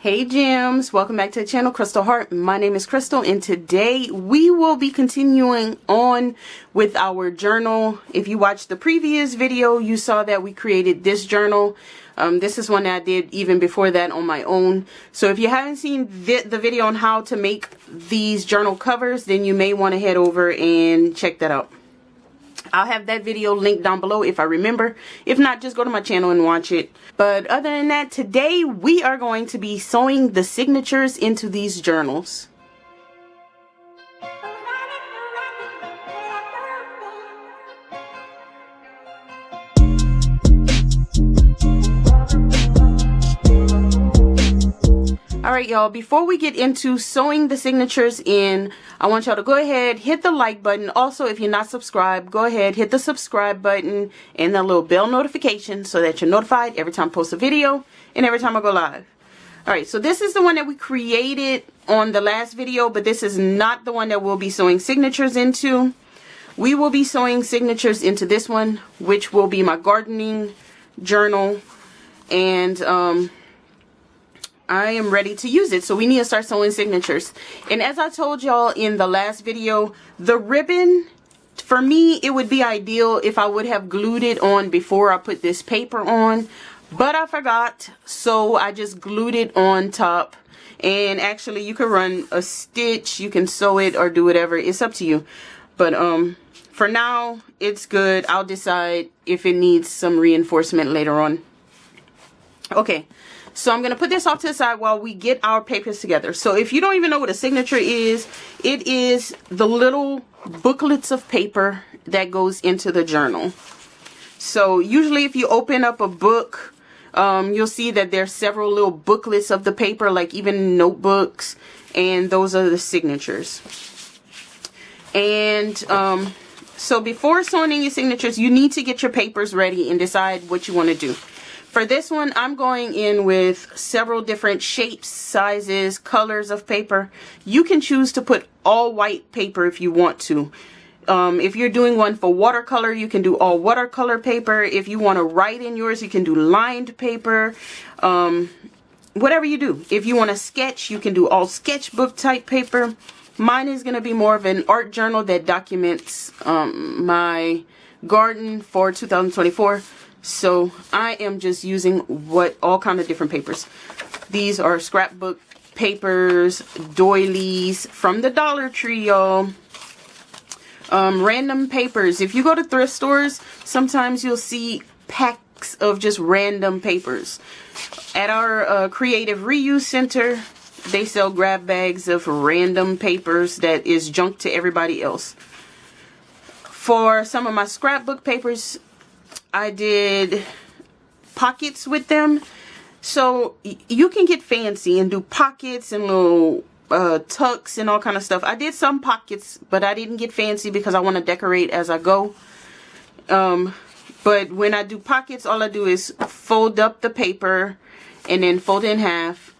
Hey gems, welcome back to the channel, Crystal Heart. My name is Crystal and today we will be continuing on with our journal. If you watched the previous video, you saw that we created this journal. This is one that I did even before that on my own. So if you haven't seen the video on how to make these journal covers, then you may want to head over and check that out. I'll have that video linked down below if I remember. If not, just go to my channel and watch it. But other than that, today we are going to be sewing the signatures into these journals. Alright y'all, before we get into sewing the signatures in, I want y'all to go ahead, hit the like button. Also, if you're not subscribed, go ahead, hit the subscribe button and the little bell notification so that you're notified every time I post a video and every time I go live. Alright, so this is the one that we created on the last video, but this is not the one that we'll be sewing signatures into. We will be sewing signatures into this one, which will be my gardening journal, and I am ready to use it, so we need to start sewing signatures. And as I told y'all in the last video, the ribbon, for me, it would be ideal if I would have glued it on before I put this paper on, but I forgot, so I just glued it on top. And actually, you can run a stitch, you can sew it or do whatever, it's up to you. But for now, it's good. I'll decide if it needs some reinforcement later on. Okay. So I'm going to put this off to the side while we get our papers together. So if you don't even know what a signature is, it is the little booklets of paper that goes into the journal. So usually if you open up a book, you'll see that there's several little booklets of the paper, like even notebooks, and those are the signatures. And so before sewing in your signatures, you need to get your papers ready and decide what you want to do. For this one, I'm going in with several different shapes, sizes, colors of paper. You can choose to put all white paper if you want to. If you're doing one for watercolor, you can do all watercolor paper. If you want to write in yours, you can do lined paper. Whatever you do. If you want to sketch, you can do all sketchbook type paper. Mine is going to be more of an art journal that documents my garden for 2024. So I am just using all kind of different papers. These are scrapbook papers, doilies from the Dollar Tree, y'all. Random papers. If you go to thrift stores, sometimes you'll see packs of just random papers. At our Creative Reuse Center, they sell grab bags of random papers that is junk to everybody else. For some of my scrapbook papers, I did pockets with them. So you can get fancy and do pockets and little tucks and all kind of stuff. I did some pockets, but I didn't get fancy because I want to decorate as I go. But when I do pockets, all I do is fold up the paper and then fold it in half.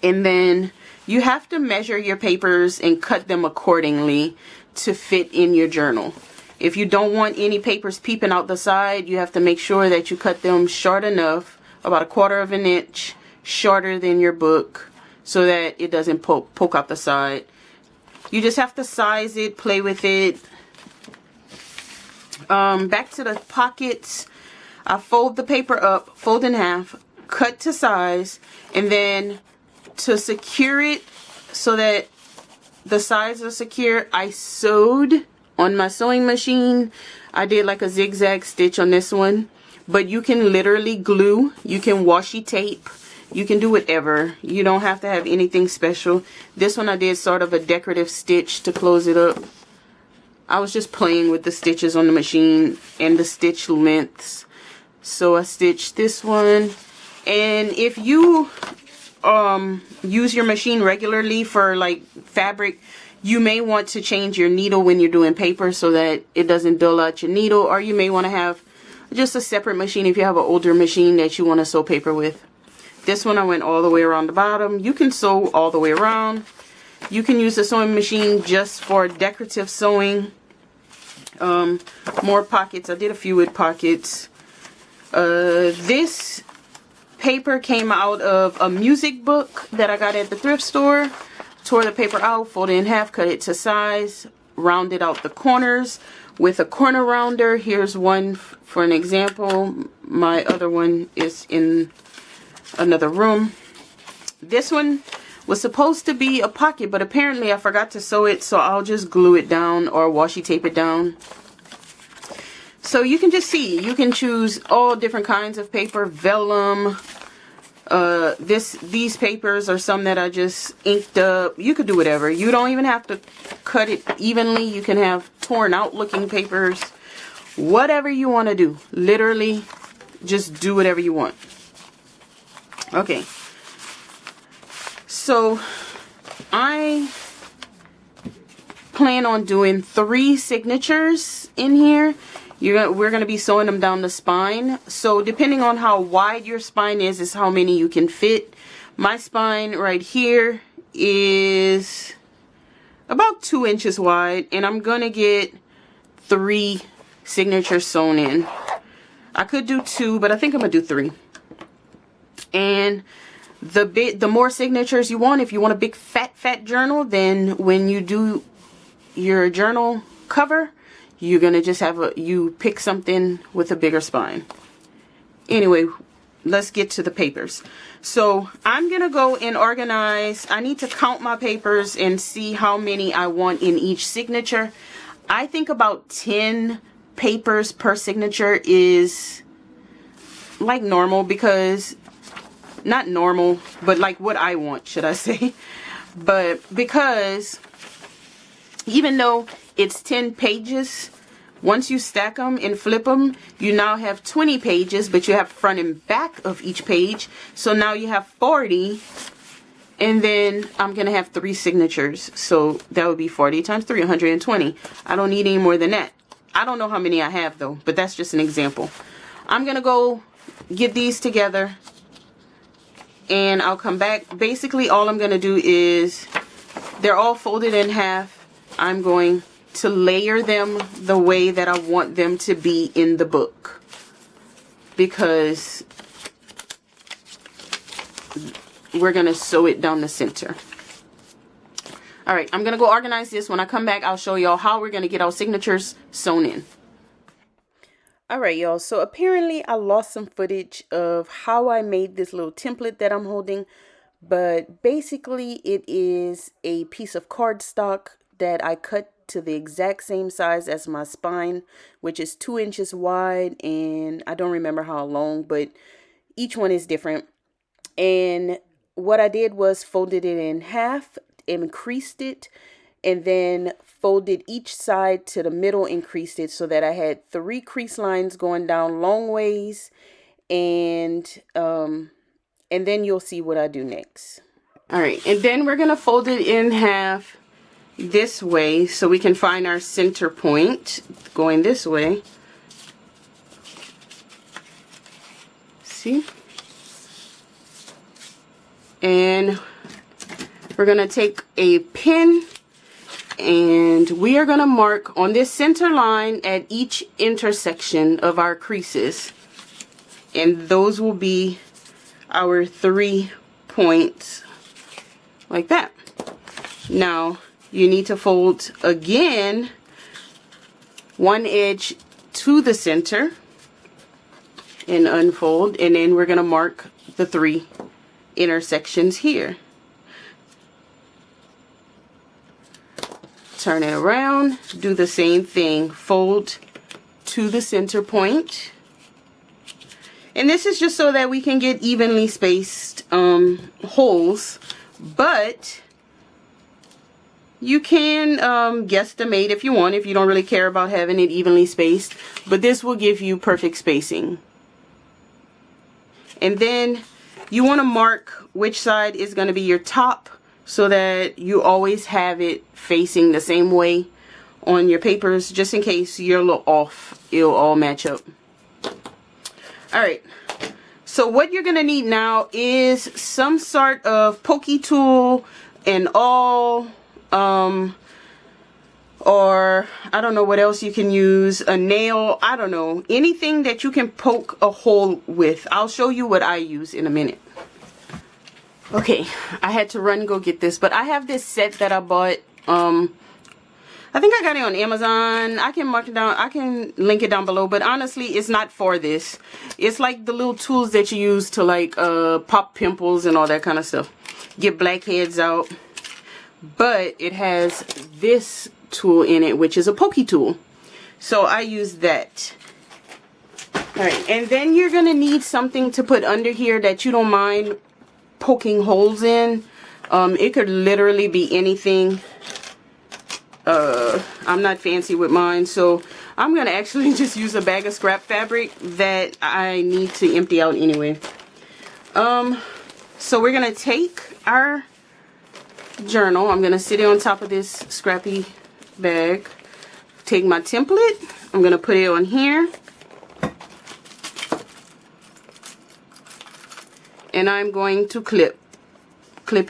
And then you have to measure your papers and cut them accordingly to fit in your journal. If you don't want any papers peeping out the side, you have to make sure that you cut them short enough, about 1/4 of an inch shorter than your book, so that it doesn't poke out the side. You just have to size it, play with it. Back to the pockets, I fold the paper up, fold in half, cut to size, and then to secure it so that the sides are secure, I sewed on my sewing machine. I did like a zigzag stitch on this one, but you can literally glue, you can washi tape, you can do whatever. You don't have to have anything special. This one I did sort of a decorative stitch to close it up. I was just playing with the stitches on the machine and the stitch lengths. So I stitched this one. And if you use your machine regularly for like fabric, you may want to change your needle when you're doing paper so that it doesn't dull out your needle, or you may want to have just a separate machine if you have an older machine that you want to sew paper with. This one I went all the way around the bottom. You can sew all the way around. You can use the sewing machine just for decorative sewing. More pockets. I did a few with pockets. This paper came out of a music book that I got at the thrift store. Tore the paper out, folded it in half, cut it to size, rounded out the corners with a corner rounder. Here's one for an example. My other one is in another room. This one was supposed to be a pocket, but apparently I forgot to sew it, so I'll just glue it down or washi tape it down. So you can just see, you can choose all different kinds of paper, vellum. These papers are some that I just inked up. You could do whatever. You don't even have to cut it evenly. You can have torn out looking papers. Whatever you want to do. Literally, just do whatever you want. Okay. So, I plan on doing 3 signatures in here. We're going to be sewing them down the spine. So depending on how wide your spine is how many you can fit. My spine right here is about 2 inches wide. And I'm going to get 3 signatures sewn in. I could do 2, but I think I'm going to do 3. And the more signatures you want, if you want a big fat journal, then when you do your journal cover, you're going to just have you pick something with a bigger spine. Anyway, let's get to the papers. So I'm going to go and organize. I need to count my papers and see how many I want in each signature. I think about 10 papers per signature is like normal, because not normal, but like what I want, should I say. But because even though it's 10 pages, once you stack them and flip them, you now have 20 pages, but you have front and back of each page. So now you have 40, and then I'm going to have 3 signatures. So that would be 40 times 3, 120. I don't need any more than that. I don't know how many I have though, but that's just an example. I'm going to go get these together and I'll come back. Basically, all I'm going to do is, they're all folded in half. I'm going to layer them the way that I want them to be in the book, because we're going to sew it down the center. Alright, I'm going to go organize this. When I come back, I'll show y'all how we're going to get our signatures sewn in. Alright y'all, so apparently I lost some footage of how I made this little template that I'm holding, but basically it is a piece of cardstock that I cut to the exact same size as my spine, which is 2 inches wide, and I don't remember how long, but each one is different. And what I did was folded it in half, increased it, and then folded each side to the middle, increased it, so that I had 3 crease lines going down long ways, and then you'll see what I do next. All right, and then we're gonna fold it in half this way so we can find our center point going this way. See? And we're gonna take a pin and we are gonna mark on this center line at each intersection of our creases, and those will be our 3 points, like that. Now you need to fold again one edge to the center and unfold, and then we're gonna mark the 3 intersections here. Turn it around, do the same thing, fold to the center point. And this is just so that we can get evenly spaced holes, but you can guesstimate if you want, if you don't really care about having it evenly spaced, but this will give you perfect spacing. And then you want to mark which side is going to be your top, so that you always have it facing the same way on your papers, just in case you're a little off, it'll all match up. Alright, so what you're going to need now is some sort of pokey tool and all or I don't know what else you can use, a nail, I don't know, anything that you can poke a hole with. I'll show you what I use in a minute. Okay, I had to run and go get this, but I have this set that I bought. I think I got it on Amazon. I can mark it down, I can link it down below, but honestly it's not for this. It's like the little tools that you use to like pop pimples and all that kind of stuff, get blackheads out. But it has this tool in it, which is a pokey tool, so I use that. Alright, and then you're gonna need something to put under here that you don't mind poking holes in. It could literally be anything. I'm not fancy with mine, so I'm gonna actually just use a bag of scrap fabric that I need to empty out anyway. So we're gonna take our journal. I'm gonna sit it on top of this scrappy bag, take my template, I'm gonna put it on here, and I'm going to clip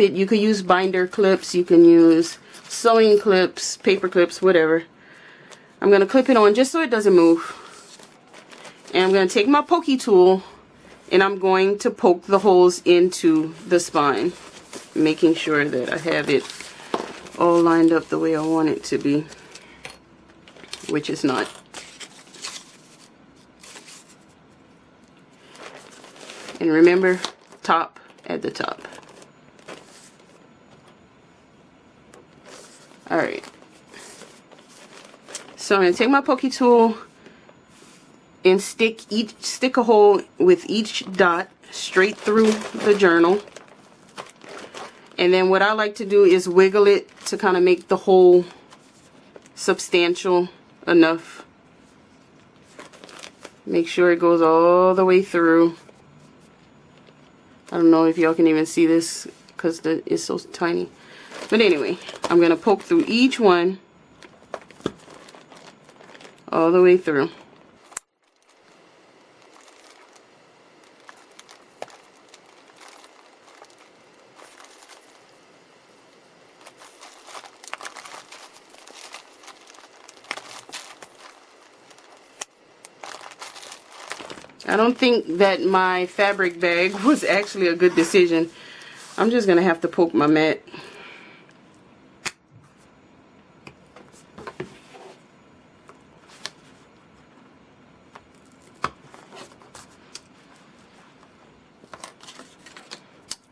it. You could use binder clips, you can use sewing clips, paper clips, whatever. I'm gonna clip it on just so it doesn't move, and I'm gonna take my pokey tool and I'm going to poke the holes into the spine, making sure that I have it all lined up the way I want it to be, which is not. And remember, top at the top. Alright, so I'm going to take my pokey tool and stick a hole with each dot straight through the journal. And then what I like to do is wiggle it to kind of make the hole substantial enough. Make sure it goes all the way through. I don't know if y'all can even see this because it's so tiny. But anyway, I'm going to poke through each one all the way through. I don't think that my fabric bag was actually a good decision. I'm just going to have to poke my mat.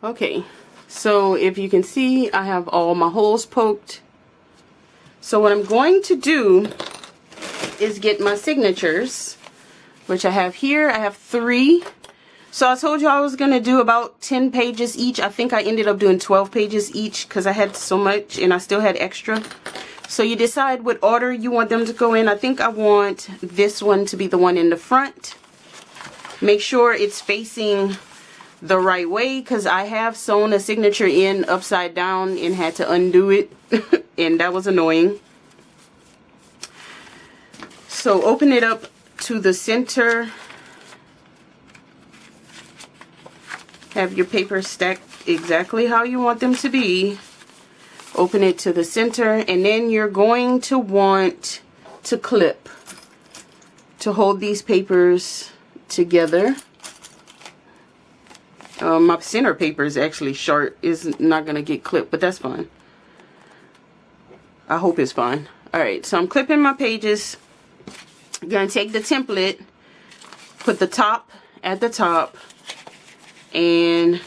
Okay, so if you can see, I have all my holes poked. So what I'm going to do is get my signatures, which I have here. I have 3. So I told you I was going to do about 10 pages each. I think I ended up doing 12 pages each because I had so much and I still had extra. So you decide what order you want them to go in. I think I want this one to be the one in the front. Make sure it's facing the right way because I have sewn a signature in upside down and had to undo it and that was annoying. So open it up to the center. Have your paper stacked exactly how you want them to be. Open it to the center, and then you're going to want to clip to hold these papers together. My center paper is actually short, is not going to get clipped, but that's fine. I hope it's fine. Alright, so I'm clipping my pages. I'm going to take the template, put the top at the top, and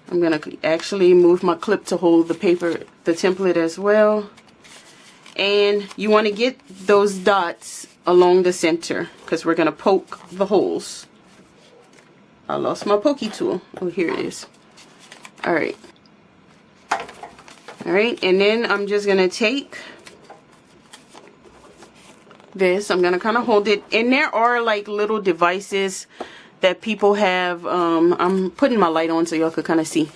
I'm going to actually move my clip to hold the paper, the template as well. And you want to get those dots along the center because we're going to poke the holes. I lost my pokey tool. Oh, here it is. Alright. Alright, and then I'm just going to take this. I'm going to kind of hold it. And there are like little devices that people have. I'm putting my light on so y'all could kind of see.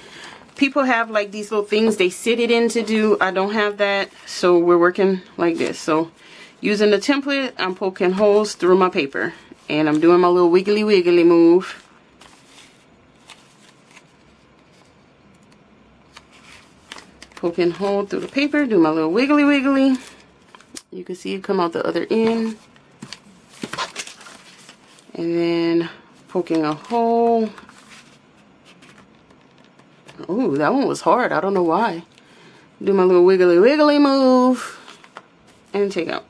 People have like these little things they sit it in to do. I don't have that. So we're working like this. So using the template, I'm poking holes through my paper. And I'm doing my little wiggly wiggly move. Poking hole through the paper, do my little wiggly wiggly. You can see it come out the other end. And then poking a hole. Ooh, that one was hard. I don't know why. Do my little wiggly wiggly move and take out.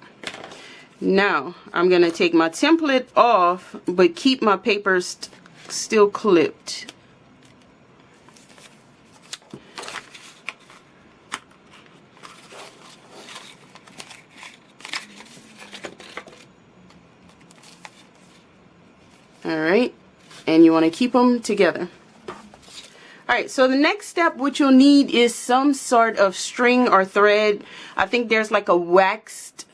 Now I'm gonna take my template off, but keep my papers still clipped. Alright, and you want to keep them together. Alright, so the next step, what you'll need is some sort of string or thread. I think there's like a waxed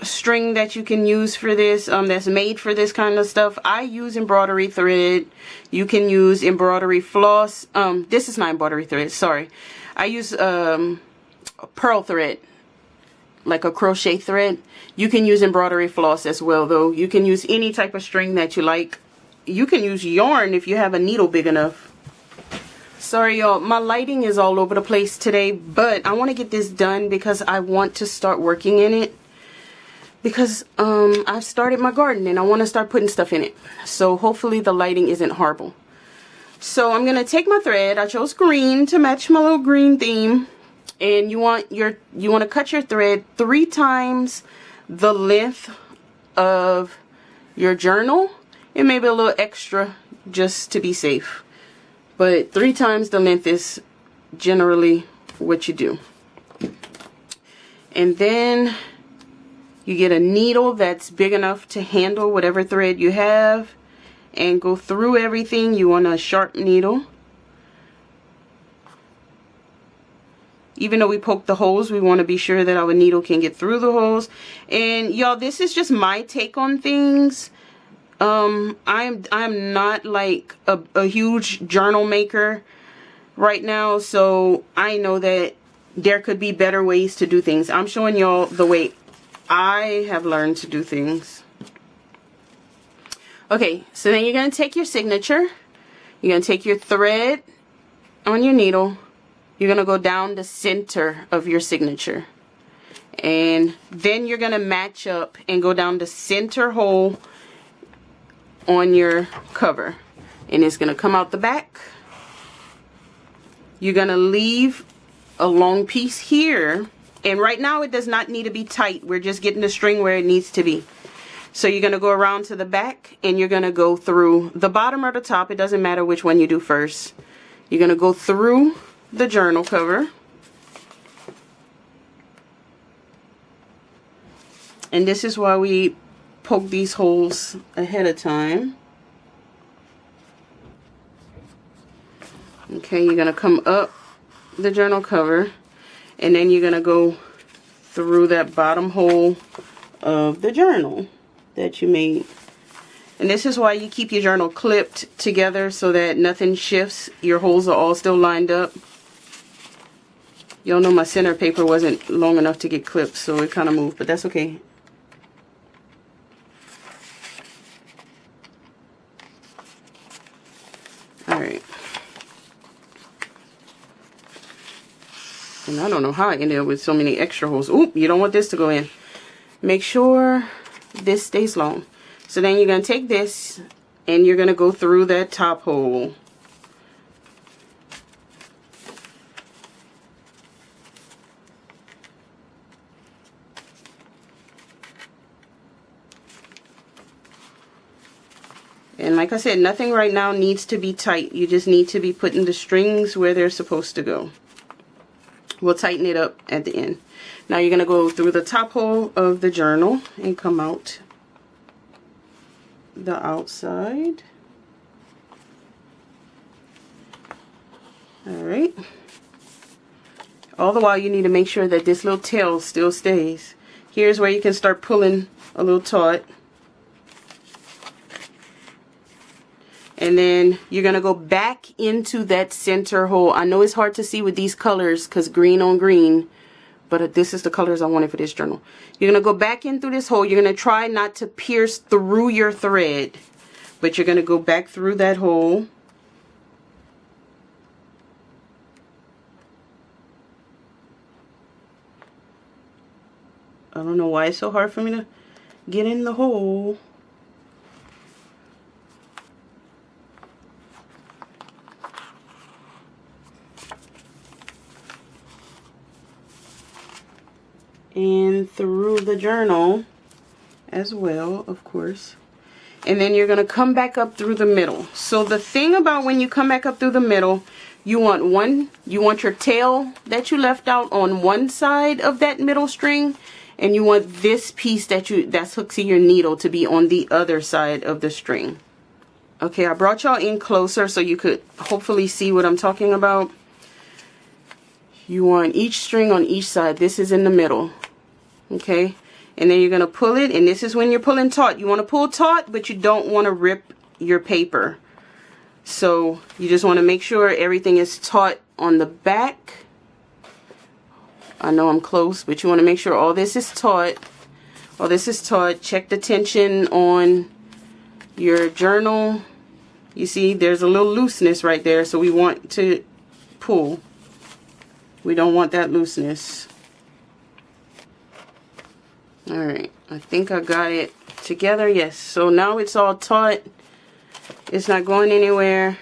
string that you can use for this, that's made for this kind of stuff. I use embroidery thread. You can use embroidery floss. This is not embroidery thread, sorry. I use pearl thread, like a crochet thread. You can use embroidery floss as well, though. You can use any type of string that you like. You can use yarn if you have a needle big enough. Sorry y'all, my lighting is all over the place today, but I want to get this done because I want to start working in it. Because I've started my garden and I want to start putting stuff in it. So hopefully the lighting isn't horrible. So I'm going to take my thread. I chose green to match my little green theme. And you want to cut your thread 3 times the length of your journal. It may be a little extra just to be safe, but 3 times the length is generally what you do. And then you get a needle that's big enough to handle whatever thread you have and go through everything. You want a sharp needle. Even though we poked the holes, we want to be sure that our needle can get through the holes. And y'all, this is just my take on things. I'm not like a huge journal maker right now, so I know that there could be better ways to do things. I'm showing y'all the way I have learned to do things. Okay, so then you're going to take your signature. You're going to take your thread on your needle. You're going to go down the center of your signature. And then you're going to match up and go down the center hole on your cover. And it's going to come out the back. You're going to leave a long piece here. And right now it does not need to be tight. We're just getting the string where it needs to be. So you're going to go around to the back and you're going to go through the bottom or the top. It doesn't matter which one you do first. You're going to go through the journal cover. And this is why we poke these holes ahead of time. Okay, you're going to come up the journal cover and then you're going to go through that bottom hole of the journal that you made. And this is why you keep your journal clipped together so that nothing shifts. Your holes are all still lined up. Y'all know my center paper wasn't long enough to get clipped, so it kind of moved, but that's okay. Alright. And I don't know how I ended up with so many extra holes. Oop, you don't want this to go in. Make sure this stays long. So then you're going to take this and you're going to go through that top hole. And like I said, nothing right now needs to be tight. You just need to be putting the strings where they're supposed to go. We'll tighten it up at the end. Now you're going to go through the top hole of the journal and come out the outside. Alright. All the while you need to make sure that this little tail still stays. Here's where you can start pulling a little taut. And then you're going to go back into that center hole. I know it's hard to see with these colors because green on green, but this is the colors I wanted for this journal. You're going to go back in through this hole. You're going to try not to pierce through your thread, but you're going to go back through that hole. I don't know why it's so hard for me to get in the hole. And through the journal as well, of course. And then you're going to come back up through the middle. So the thing about when you come back up through the middle, you want your tail that you left out on one side of that middle string, and you want this piece that's hooked to your needle to be on the other side of the string. Okay, I brought y'all in closer so you could hopefully see what I'm talking about. You want each string on each side. This is in the middle. Okay, and then you're going to pull it, and this is when you're pulling taut. You want to pull taut, but you don't want to rip your paper. So you just want to make sure everything is taut on the back. I know I'm close, but you want to make sure all this is taut. All this is taut. Check the tension on your journal. You see there's a little looseness right there, so we want to pull. We don't want that looseness. Alright, I think I got it together. Yes, so now it's all taut. It's not going anywhere.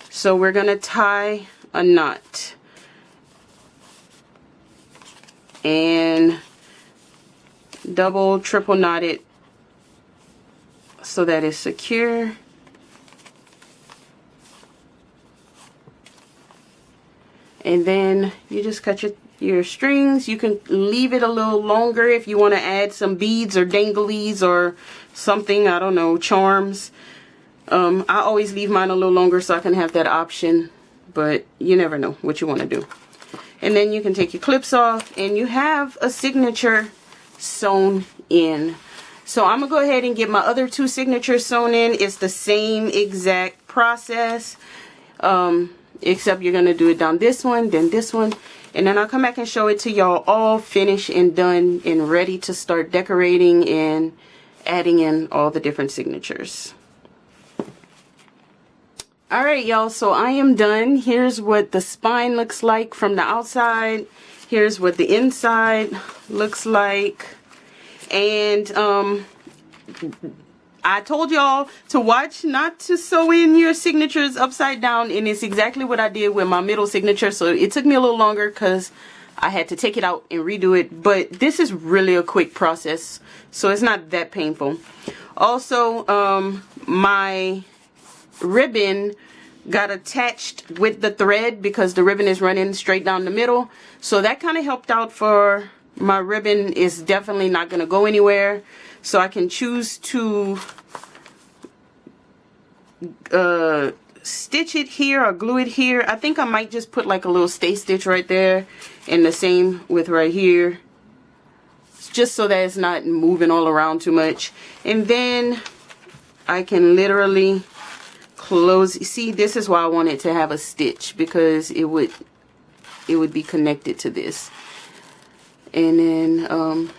So we're going to tie a knot. And double, triple knot it so that it's secure. And then you just cut your strings. You can leave it a little longer if you want to add some beads or danglies or something, I don't know, charms. I always leave mine a little longer so I can have that option, but you never know what you want to do. And then you can take your clips off and you have a signature sewn in. So I'm gonna go ahead and get my other two signatures sewn in. It's the same exact process, except you're gonna do it down this one, then this one, and then I'll come back and show it to y'all all finished and done and ready to start decorating and adding in all the different signatures. Alright y'all, so I am done. Here's what the spine looks like from the outside. Here's what the inside looks like. And I told y'all to watch not to sew in your signatures upside down, and it's exactly what I did with my middle signature. So it took me a little longer because I had to take it out and redo it, but this is really a quick process, so it's not that painful. Also, my ribbon got attached with the thread because the ribbon is running straight down the middle, so that kind of helped out. For my ribbon is definitely not going to go anywhere, so I can choose to stitch it here or glue it here. I think I might just put like a little stay stitch right there, and the same with right here, just so that it's not moving all around too much. And then I can literally close. See, this is why I wanted to have a stitch, because it would be connected to this. And then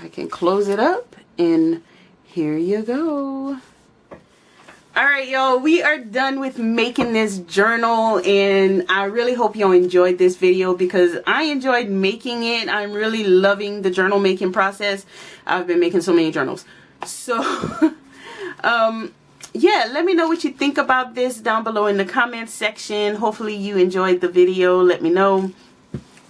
I can close it up, and here you go. Alright y'all, we are done with making this journal, and I really hope y'all enjoyed this video because I enjoyed making it. I'm really loving the journal making process. I've been making so many journals. So yeah, let me know what you think about this down below in the comments section. Hopefully you enjoyed the video. Let me know.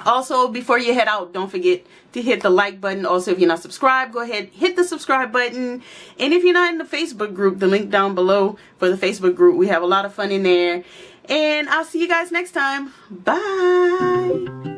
Also, before you head out, don't forget to hit the like button. Also, if you're not subscribed, go ahead, hit the subscribe button. And if you're not in the Facebook group, the link down below for the Facebook group. We have a lot of fun in there. And I'll see you guys next time. Bye.